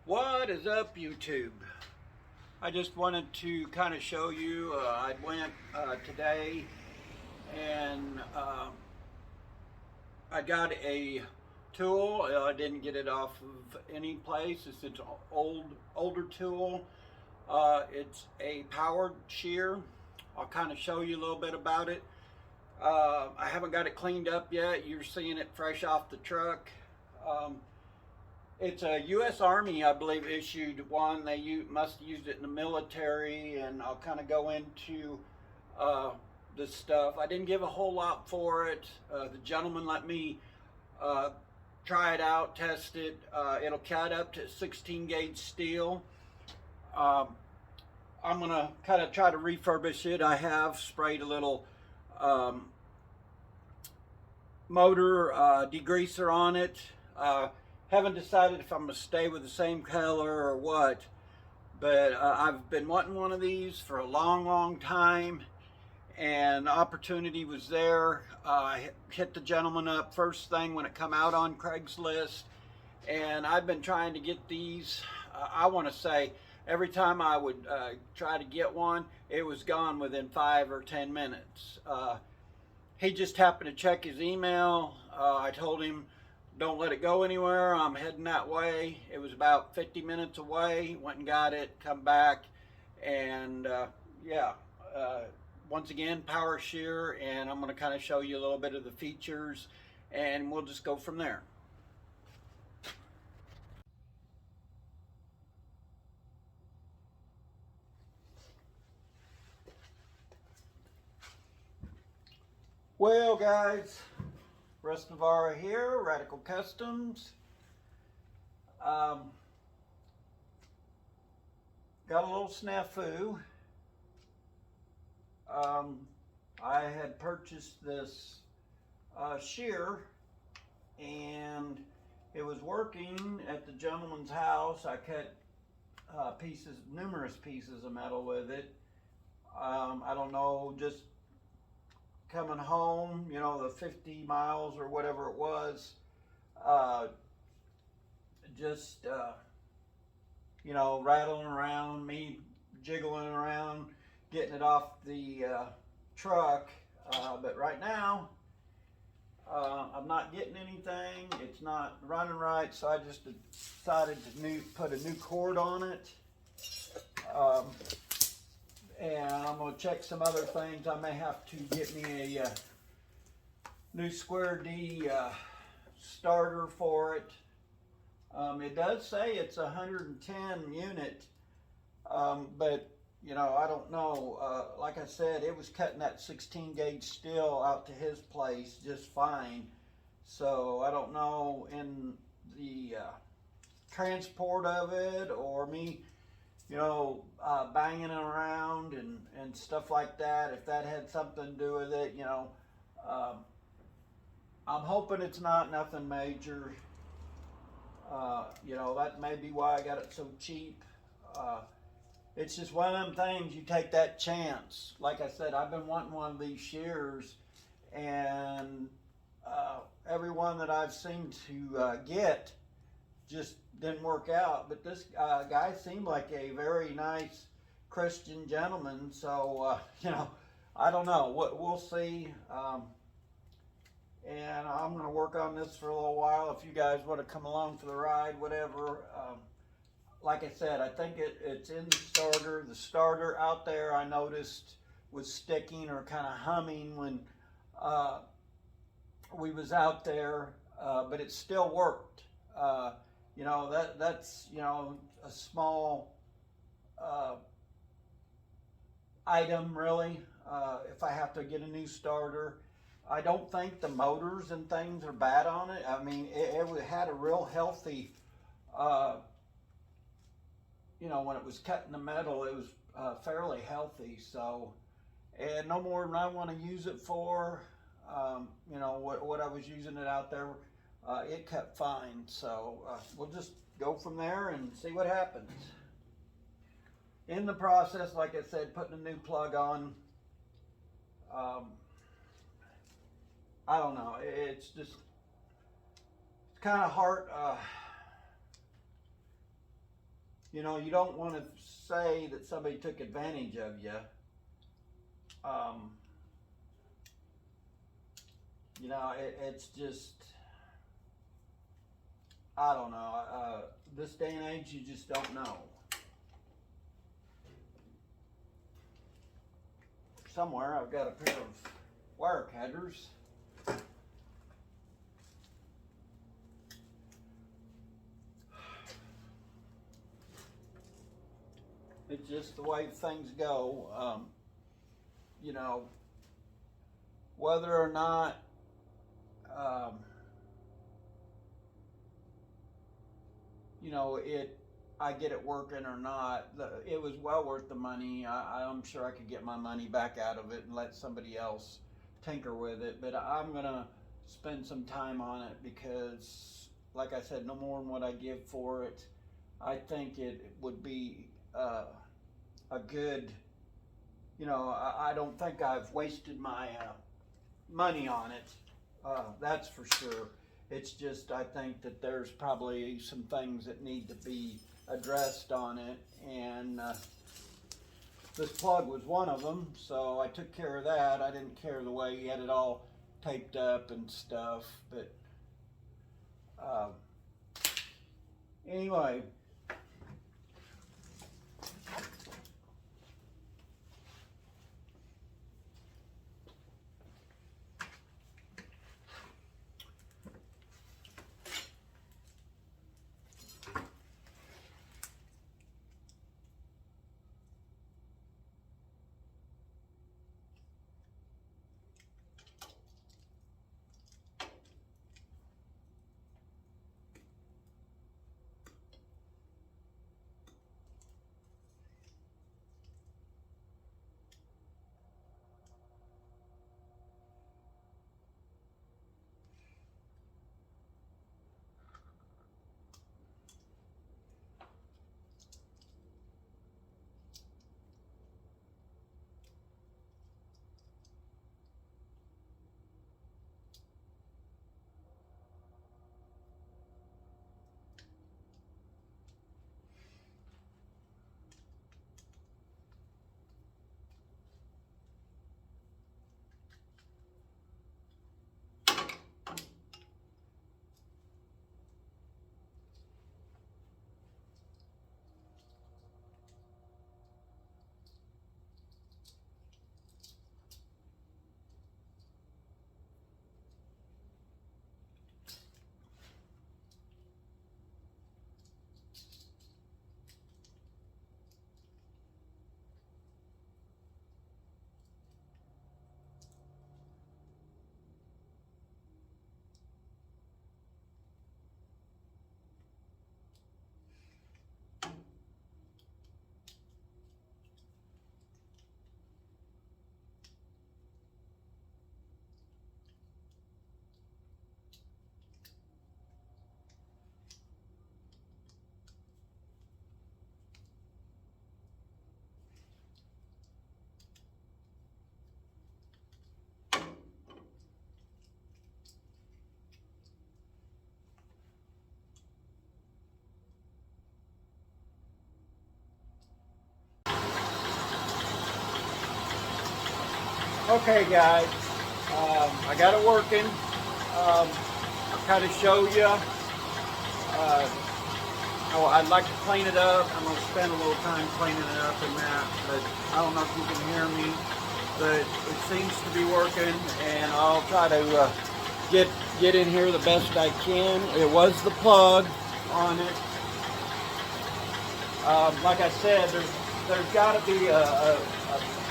What is up, YouTube? I just wanted to kind of show you, I went today and I got a tool. I didn't get it off of any place. It's an older tool. It's a powered shear. I'll kind of show you a little bit about it. I haven't got it cleaned up yet. You're seeing it fresh off the truck. It's a U.S. Army, I believe, issued one. They must have used it in the military, and I'll kind of go into the stuff. I didn't give a whole lot for it. The gentleman let me try it out, test it. It'll cut up to 16 gauge steel. I'm going to kind of try to refurbish it. I have sprayed a little motor degreaser on it. Haven't decided if I'm going to stay with the same color or what, but I've been wanting one of these for a long time, and opportunity was there. I hit the gentleman up first thing when it come out on Craigslist, and I've been trying to get these. I want to say every time I would try to get one, it was gone within 5 or 10 minutes. He just happened to check his email. I told him, don't let it go anywhere. I'm heading that way. It was about 50 minutes away. Went and got it, come back, and once again, power shear, and I'm going to kind of show you a little bit of the features, and we'll just go from there. Well, guys, Russ Navarro here, Radical Customs. Got a little snafu. I had purchased this shear, and it was working at the gentleman's house. I cut numerous pieces of metal with it. I don't know, just coming home, you know, the 50 miles or whatever it was, you know, rattling around, me jiggling around, getting it off the truck. But right now, I'm not getting anything. It's not running right, so I just decided to put a new cord on it. And I'm going to check some other things. I may have to get me a new square D starter for it. It does say it's a 110 unit, but you know, I don't know. Like I said, it was cutting that 16 gauge steel out to his place just fine. So I don't know in the transport of it, or me, you know, banging it around and stuff like that, if that had something to do with it, you know. I'm hoping it's nothing major. You know, that may be why I got it so cheap. It's just one of them things, you take that chance. Like I said, I've been wanting one of these shears, and every one that I've seemed to get just didn't work out. But this guy seemed like a very nice Christian gentleman, so you know, I don't know, we'll see. And I'm going to work on this for a little while. If you guys want to come along for the ride, whatever. Like I said, I think it's in the starter. The starter out there, I noticed, was sticking or kind of humming when we was out there, but it still worked. You know, that's, you know, a small item, really, if I have to get a new starter. I don't think the motors and things are bad on it. I mean, it had a real healthy, you know, when it was cutting the metal, it was fairly healthy. So, and no more than I want to use it for. You know, what I was using it out there, it cut fine. So we'll just go from there and see what happens. In the process, like I said, putting a new plug on. I don't know, it's kind of hard. You know, you don't want to say that somebody took advantage of you. Um, you know, it's just, I don't know. This day and age, you just don't know. Somewhere I've got a pair of wire cutters. It's just the way things go. You know, whether or not you know I get it working or not, it was well worth the money. I'm sure I could get my money back out of it and let somebody else tinker with it, but I'm gonna spend some time on it because, like I said, no more than what I give for it. I think it would be a good, you know, I don't think I've wasted my money on it. That's for sure. It's just, I think that there's probably some things that need to be addressed on it, and this plug was one of them, so I took care of that. I didn't care the way he had it all taped up and stuff, but anyway. Okay, guys, I got it working. I'll kind of show you. Oh, I'd like to clean it up. I'm going to spend a little time cleaning it up and that, but I don't know if you can hear me, but it seems to be working, and I'll try to get in here the best I can. It was the plug on it. Like I said, there's got to be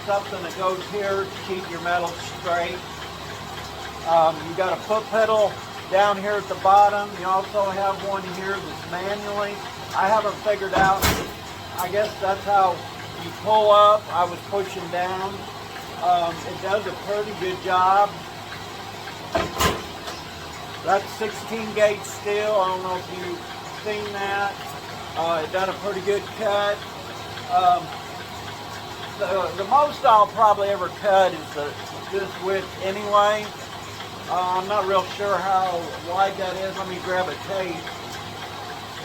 something that goes here to keep your metal straight. You got a foot pedal down here at the bottom. You also have one here that's manually. I haven't figured out. I guess that's how you pull up. I was pushing down. It does a pretty good job. That's 16 gauge steel. I don't know if you've seen that. It done a pretty good cut. The most I'll probably ever cut is this width anyway. I'm not real sure how wide that is. Let me grab a tape.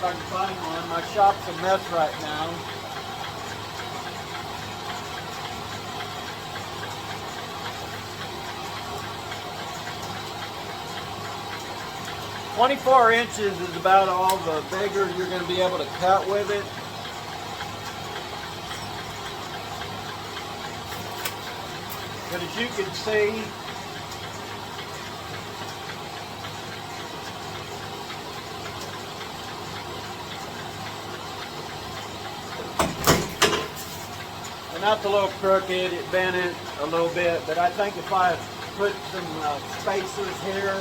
if I can find one. My shop's a mess right now. "24" is about all the bigger you're going to be able to cut with it. But as you can see, not a little crooked, it bent it a little bit, but I think if I put some spacers here,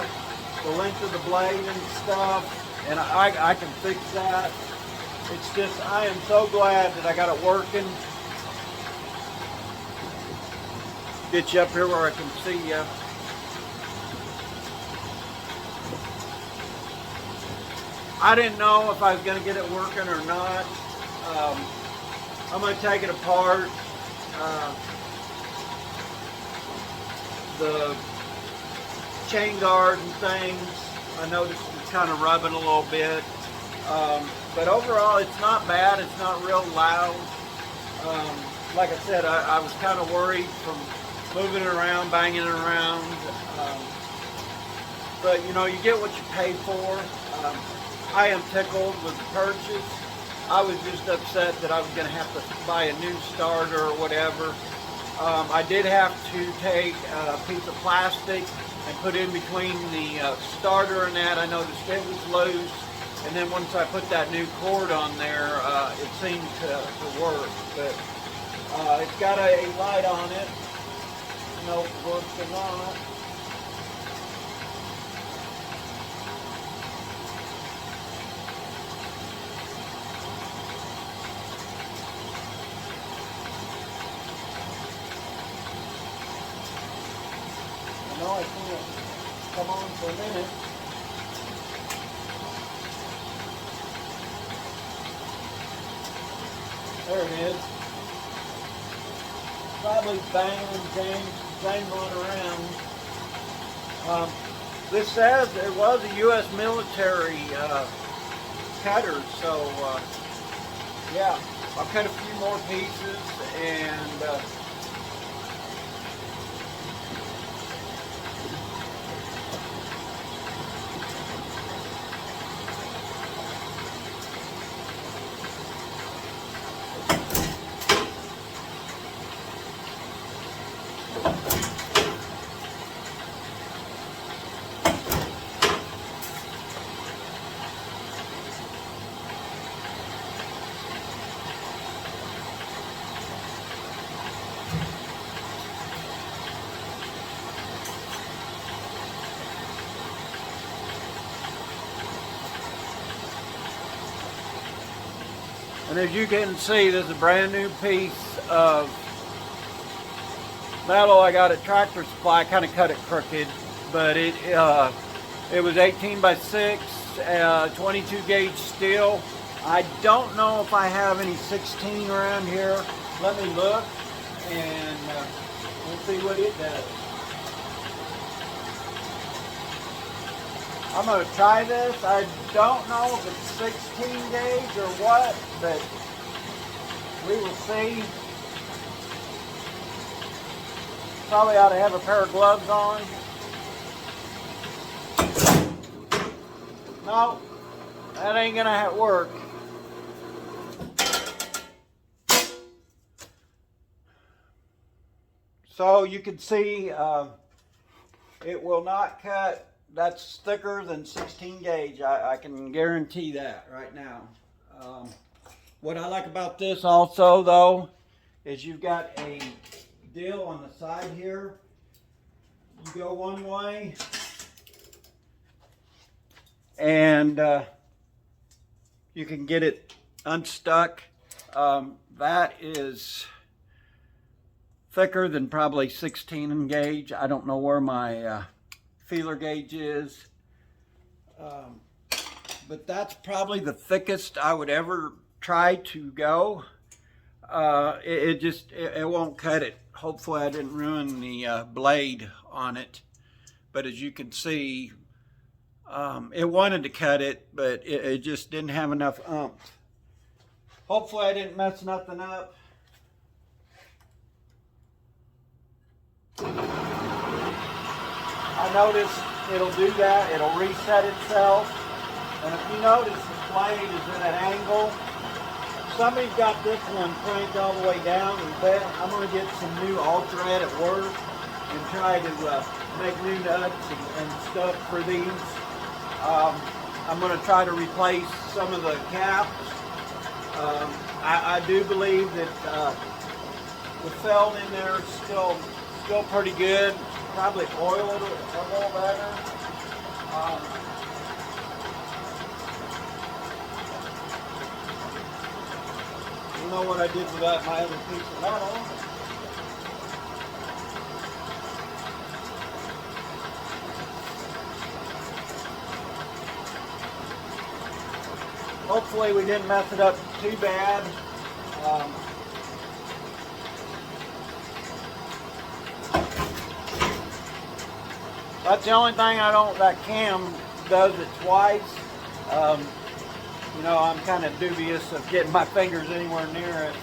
the length of the blade and stuff, and I can fix that. It's just, I am so glad that I got it working. Get you up here where I can see you. I didn't know if I was going to get it working or not. I'm going to take it apart. The chain guard and things, I noticed it's kind of rubbing a little bit. But overall, it's not bad. It's not real loud. Like I said, I was kind of worried from moving it around, banging it around. But you know, you get what you pay for. I am tickled with the purchase. I was just upset that I was going to have to buy a new starter or whatever. I did have to take a piece of plastic and put in between the starter and that. I noticed it was loose, and then once I put that new cord on there, it seemed to work. But it's got a light on it. I don't know if it works or not. I know I can't come on for a minute. There it is. Probably jangling around. This says it was a U.S. military cutter, so yeah, I'll cut a few more pieces and and as you can see, this is a brand new piece of metal I got at Tractor Supply. I kind of cut it crooked, but it was 18 by 6, 22 gauge steel. I don't know if I have any 16 around here. Let me look, and we'll see what it does. I'm going to try this. I don't know if it's 16 gauge or what, but we will see. Probably ought to have a pair of gloves on. No, that ain't going to work. So you can see it will not cut. That's thicker than 16 gauge. I can guarantee that right now. What I like about this also, though, is you've got a deal on the side here. You go one way, and you can get it unstuck. That is thicker than probably 16 gauge. I don't know where my feeler gauge is, but that's probably the thickest I would ever try to go. It won't cut it. Hopefully I didn't ruin the blade on it, but as you can see, It wanted to cut it, but it just didn't have enough oomph. Hopefully I didn't mess nothing up. I noticed it'll do that. It'll reset itself. And if you notice, the blade is at an angle. Somebody's got this one cranked all the way down, and bet I'm going to get some new Ultra-Ed at work and try to make new nuts and stuff for these. I'm going to try to replace some of the caps. I do believe that the felt in there is still pretty good. Probably oil it a little better. You know what I did with that, my other piece of metal. Hopefully we didn't mess it up too bad. That's the only thing that cam does it twice. You know, I'm kind of dubious of getting my fingers anywhere near it.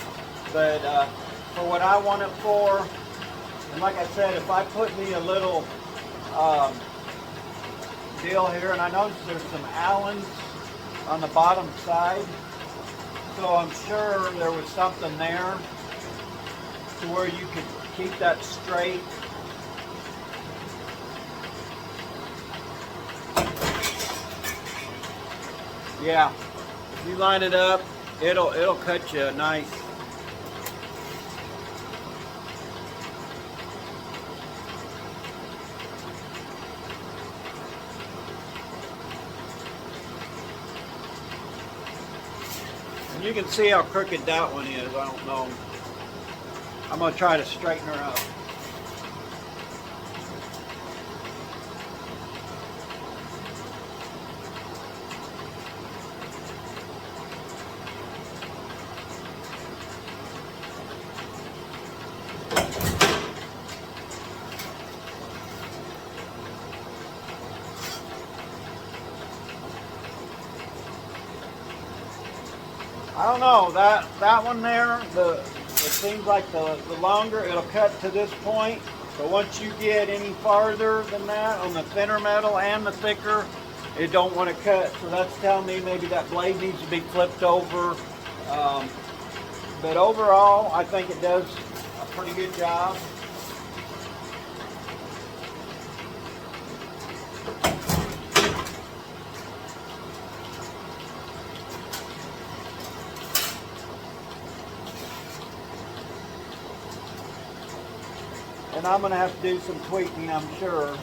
But for what I want it for, and like I said, if I put me a little deal here, and I noticed there's some Allens on the bottom side, so I'm sure there was something there to where you could keep that straight. Yeah, if you line it up, it'll cut you nice. And you can see how crooked that one is. I don't know. I'm gonna try to straighten her up. I don't know, that one there, it seems like the longer it'll cut to this point, but once you get any farther than that on the thinner metal and the thicker, it don't want to cut. So that's telling me maybe that blade needs to be flipped over. But overall, I think it does a pretty good job. And I'm going to have to do some tweaking, I'm sure.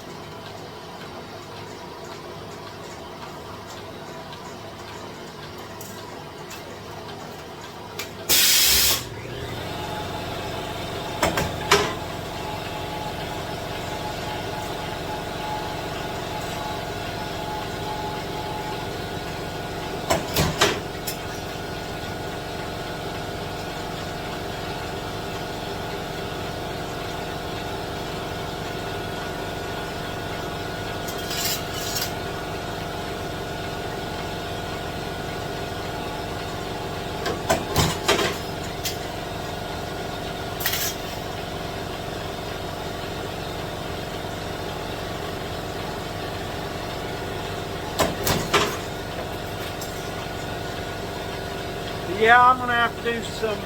Yeah, I'm going to have to do some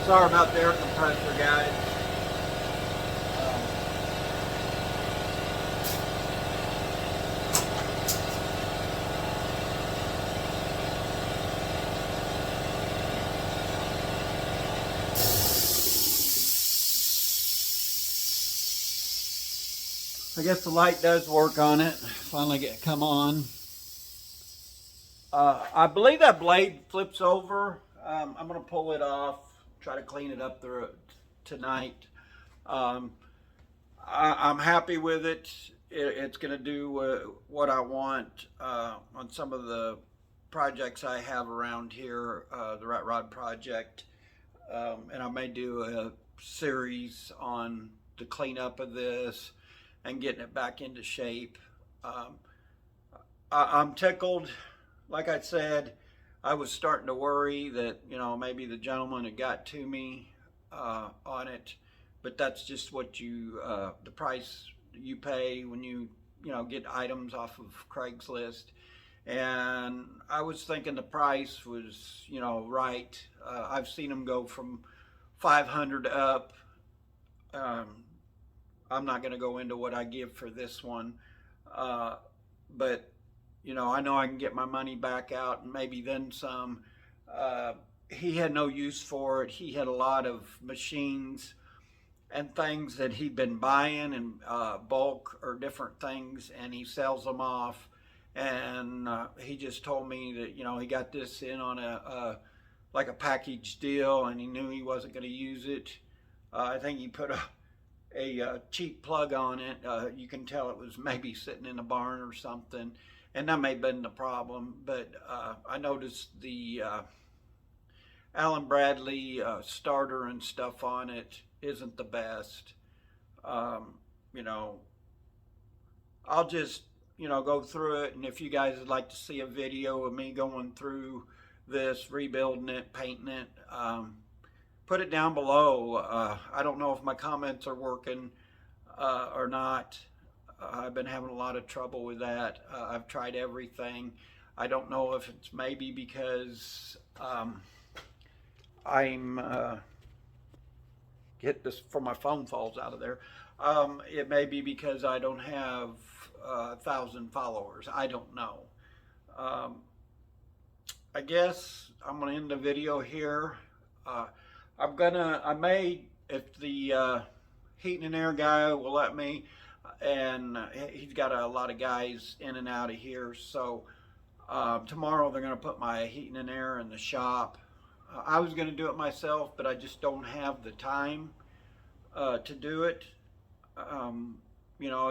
sorry about the air compressor, guys. I guess the light does work on it. Finally come on. I believe that blade flips over. I'm going to pull it off, try to clean it up tonight. I'm happy with it. It's going to do what I want on some of the projects I have around here, the Rat Rod project, and I may do a series on the cleanup of this and getting it back into shape. I'm tickled. Like I said, I was starting to worry that, you know, maybe the gentleman had got to me on it, but that's just what the price you pay when you get items off of Craigslist. And I was thinking the price was, right. I've seen them go from 500 up. I'm not going to go into what I give for this one, but I know I can get my money back out and maybe then some. He had no use for it. He had a lot of machines and things that he'd been buying in bulk or different things, and he sells them off. And he just told me that he got this in on like a package deal, and he knew he wasn't going to use it. I think he put a cheap plug on it. You can tell it was maybe sitting in a barn or something, and that may have been the problem. But I noticed the Allen Bradley starter and stuff on it isn't the best. I'll just go through it, and if you guys would like to see a video of me going through this, rebuilding it, painting it, put it down below. I don't know if my comments are working or not. I've been having a lot of trouble with that. I've tried everything. I don't know if it's maybe because I'm get this before my phone falls out of there. It may be because I don't have 1,000 followers. I don't know. I guess I'm gonna end the video here. I may, if the heating and air guy will let me, and he's got a lot of guys in and out of here, so tomorrow they're gonna put my heating and air in the shop. I was gonna do it myself, but I just don't have the time to do it.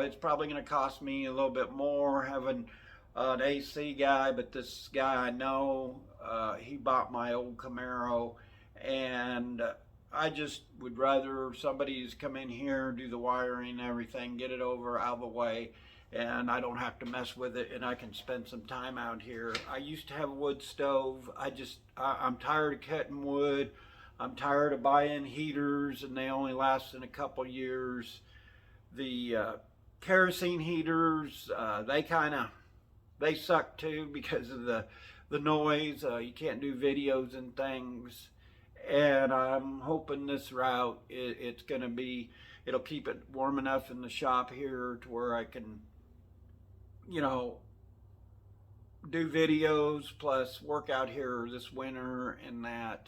It's probably going to cost me a little bit more having an AC guy, but this guy I know, he bought my old Camaro, and I just would rather somebody's come in here, do the wiring and everything, get it over out of the way, and I don't have to mess with it, and I can spend some time out here. I used to have a wood stove. I'm tired of cutting wood. I'm tired of buying heaters, and they only last in a couple years. The kerosene heaters, they suck too because of the noise. You can't do videos and things. And I'm hoping this route, it'll keep it warm enough in the shop here to where I can, do videos plus work out here this winter and that,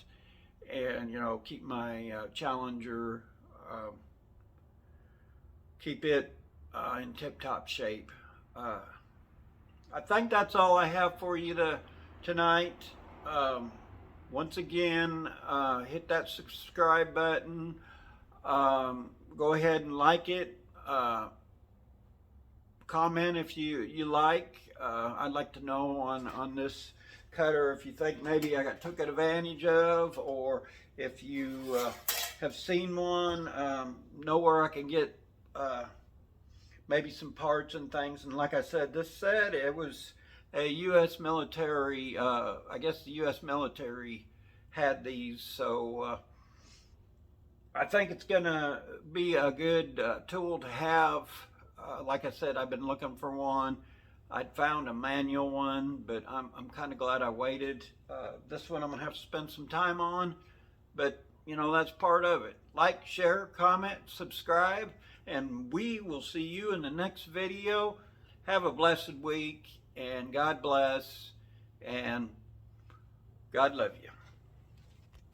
and keep my Challenger, keep it in tip-top shape. I think that's all I have for you tonight. Once again, hit that subscribe button. Go ahead and like it. Comment if you like. I'd like to know on this cutter if you think maybe I got took advantage of, or if you have seen one, know where I can get maybe some parts and things. And like I said, this said it was a U.S. military, I guess the U.S. military had these, so I think it's gonna be a good tool to have. Like I said, I've been looking for one. I'd found a manual one, but I'm kind of glad I waited. This one I'm gonna have to spend some time on, but that's part of it. Like, share, comment, subscribe, and we will see you in the next video. Have a blessed week, and God bless, and God love you.